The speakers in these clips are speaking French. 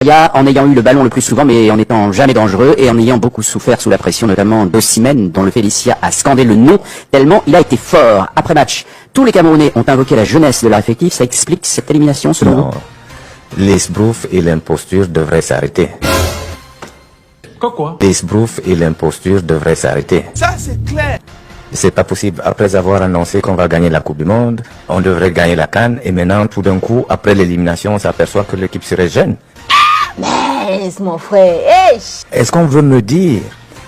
En ayant eu le ballon le plus souvent, mais en n'étant jamais dangereux, et en ayant beaucoup souffert sous la pression, notamment d'Osimhen, dont le Félicia a scandé le nom, tellement il a été fort. Après match, tous les Camerounais ont invoqué la jeunesse de leur effectif. Ça explique cette élimination, selon vous? L'esbrouf et l'imposture devraient s'arrêter. Quoi? L'esbrouf et l'imposture devraient s'arrêter. Ça, c'est clair. C'est pas possible. Après avoir annoncé qu'on va gagner la Coupe du Monde, on devrait gagner la CAN, et maintenant, tout d'un coup, après l'élimination, on s'aperçoit que l'équipe serait jeune. Mais mon frère, Est-ce qu'on veut me dire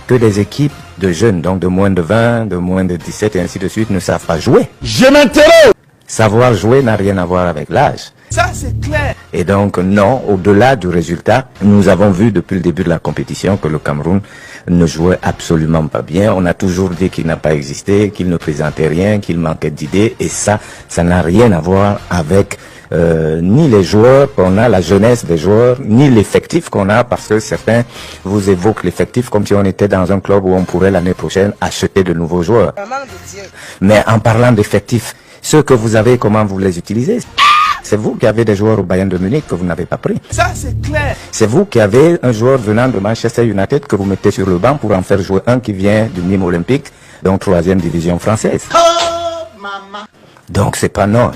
que les équipes de jeunes, donc de moins de 20, de moins de 17 et ainsi de suite, ne savent pas jouer? Je m'interroge. Savoir jouer n'a rien à voir avec l'âge. Ça, c'est clair. Et donc, non, au-delà du résultat, nous avons vu depuis le début de la compétition que le Cameroun ne jouait absolument pas bien. On a toujours dit qu'il n'a pas existé, qu'il ne présentait rien, qu'il manquait d'idées. Et ça n'a rien à voir avec ni les joueurs qu'on a, la jeunesse des joueurs, ni l'effectif qu'on a, parce que certains vous évoquent l'effectif comme si on était dans un club où on pourrait l'année prochaine acheter de nouveaux joueurs. Mais en parlant d'effectifs, ceux que vous avez, comment vous les utilisez? C'est vous qui avez des joueurs au Bayern de Munich que vous n'avez pas pris. Ça, c'est clair. C'est vous qui avez un joueur venant de Manchester United que vous mettez sur le banc pour en faire jouer un qui vient du Nîmes Olympique, donc 3e division française. Donc c'est pas non,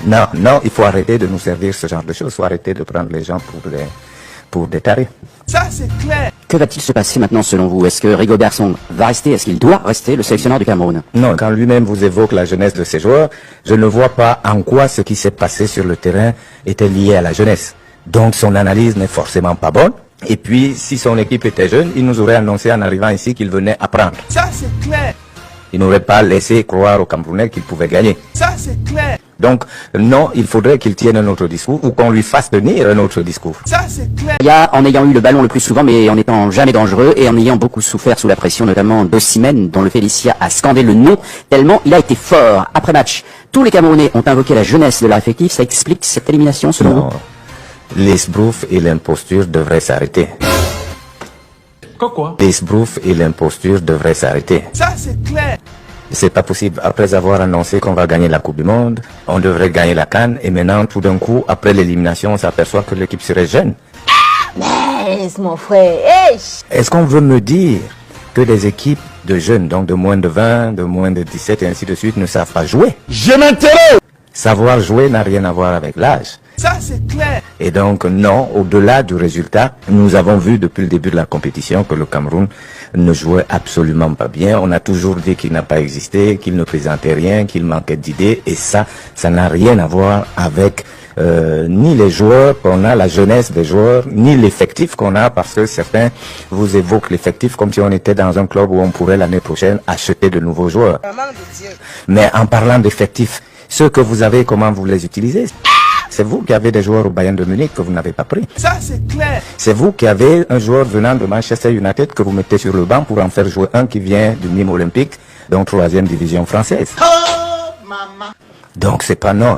il faut arrêter de nous servir ce genre de choses, il faut arrêter de prendre les gens pour des tarés. Ça, c'est clair. Que va-t-il se passer maintenant, selon vous? Est-ce que Rigobert Song va rester? Est-ce qu'il doit rester le sélectionneur du Cameroun? Non, quand lui-même vous évoque la jeunesse de ses joueurs, je ne vois pas en quoi ce qui s'est passé sur le terrain était lié à la jeunesse. Donc son analyse n'est forcément pas bonne. Et puis, si son équipe était jeune, il nous aurait annoncé en arrivant ici qu'il venait apprendre. Ça, c'est clair. Il n'aurait pas laissé croire aux Camerounais qu'il pouvait gagner. Ça, c'est clair. Donc, non, il faudrait qu'il tienne un autre discours ou qu'on lui fasse tenir un autre discours. Ça, c'est clair. En ayant eu le ballon le plus souvent, mais en n'étant jamais dangereux, et en ayant beaucoup souffert sous la pression, notamment d'Osimhen, dont le Félicia a scandé le nom, tellement il a été fort. Après match, tous les Camerounais ont invoqué la jeunesse de leur effectif. Ça explique cette élimination, selon vous? L'esbrouf et l'imposture devraient s'arrêter. Quoi? L'esbrouf et l'imposture devraient s'arrêter. Ça, c'est clair. C'est pas possible. Après avoir annoncé qu'on va gagner la Coupe du Monde, on devrait gagner la CAN, et maintenant, tout d'un coup, après l'élimination, on s'aperçoit que l'équipe serait jeune. mais mon frère, Est-ce qu'on veut me dire que les équipes de jeunes, donc de moins de 20, de moins de 17 et ainsi de suite, ne savent pas jouer? Je m'interroge. Savoir jouer n'a rien à voir avec l'âge. Ça, c'est clair. Et donc, non, au-delà du résultat, nous avons vu depuis le début de la compétition que le Cameroun ne jouait absolument pas bien. On a toujours dit qu'il n'a pas existé, qu'il ne présentait rien, qu'il manquait d'idées. Et ça n'a rien à voir avec ni les joueurs qu'on a, la jeunesse des joueurs, ni l'effectif qu'on a, parce que certains vous évoquent l'effectif comme si on était dans un club où on pourrait l'année prochaine acheter de nouveaux joueurs. Mais en parlant d'effectifs, ceux que vous avez, comment vous les utilisez? C'est vous qui avez des joueurs au Bayern de Munich que vous n'avez pas pris. Ça, c'est clair. C'est vous qui avez un joueur venant de Manchester United que vous mettez sur le banc pour en faire jouer un qui vient du Nîmes Olympique, donc 3e division française. Donc c'est pas non,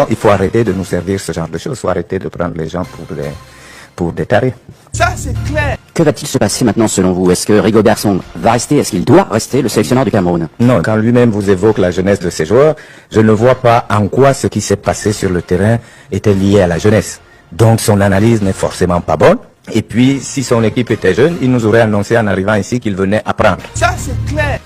il faut arrêter de nous servir ce genre de choses, il faut arrêter de prendre les gens pour des tarés. Ça, c'est clair. Que va-t-il se passer maintenant, selon vous? Est-ce que Rigobert Song va rester? Est-ce qu'il doit rester le sélectionneur du Cameroun? Non, quand lui-même vous évoque la jeunesse de ses joueurs, je ne vois pas en quoi ce qui s'est passé sur le terrain était lié à la jeunesse. Donc son analyse n'est forcément pas bonne. Et puis, si son équipe était jeune, il nous aurait annoncé en arrivant ici qu'il venait apprendre. Ça, c'est clair.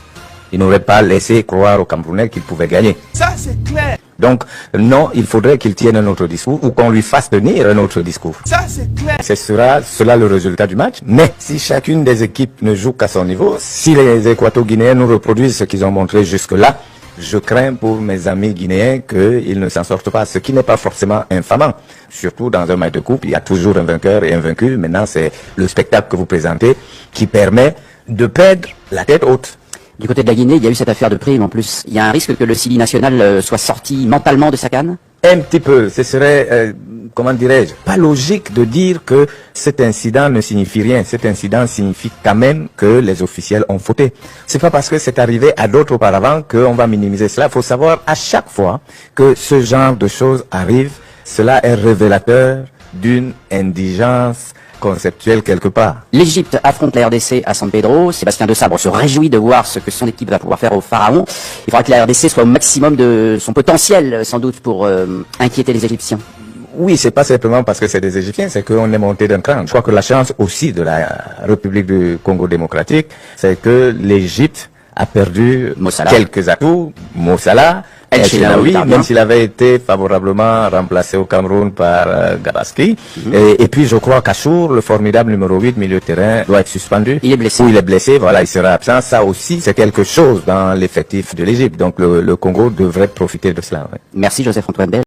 Il n'aurait pas laissé croire aux Camerounais qu'il pouvait gagner. Ça, c'est clair. Donc, non, il faudrait qu'il tienne un autre discours ou qu'on lui fasse tenir un autre discours. Ça, c'est clair. Ce sera cela le résultat du match. Mais si chacune des équipes ne joue qu'à son niveau, si les Équato-Guinéens nous reproduisent ce qu'ils ont montré jusque-là, je crains pour mes amis guinéens qu'ils ne s'en sortent pas, ce qui n'est pas forcément infamant. Surtout dans un match de coupe, il y a toujours un vainqueur et un vaincu. Maintenant, c'est le spectacle que vous présentez qui permet de perdre la tête haute. Du côté de la Guinée, il y a eu cette affaire de prime en plus. Il y a un risque que le Sili national soit sorti mentalement de sa canne? Un petit peu. Ce serait, comment dirais-je, pas logique de dire que cet incident ne signifie rien. Cet incident signifie quand même que les officiels ont fauté. C'est pas parce que c'est arrivé à d'autres auparavant qu'on va minimiser cela. Il faut savoir à chaque fois que ce genre de choses arrive, cela est révélateur d'une indigence conceptuelle quelque part. L'Égypte affronte la RDC à San Pedro. Sébastien Desabre se réjouit de voir ce que son équipe va pouvoir faire au Pharaon. Il faudra que la RDC soit au maximum de son potentiel, sans doute, pour inquiéter les Égyptiens. Oui, c'est pas simplement parce que c'est des Égyptiens, c'est qu'on est monté d'un cran. Je crois que la chance aussi de la République du Congo démocratique, c'est que l'Égypte a perdu Mo Salah. quelques atouts. Mo Salah, El El Shenaoui, Shenaoui, même s'il avait été favorablement remplacé au Cameroun par Gabaski. Et puis je crois qu'Achour, le formidable numéro 8, milieu de terrain, doit être suspendu. Il est blessé. Ou il est blessé, voilà, il sera absent. Ça aussi, c'est quelque chose dans l'effectif de l'Égypte. Donc le Congo devrait profiter de cela. Ouais. Merci Joseph-Antoine Bell.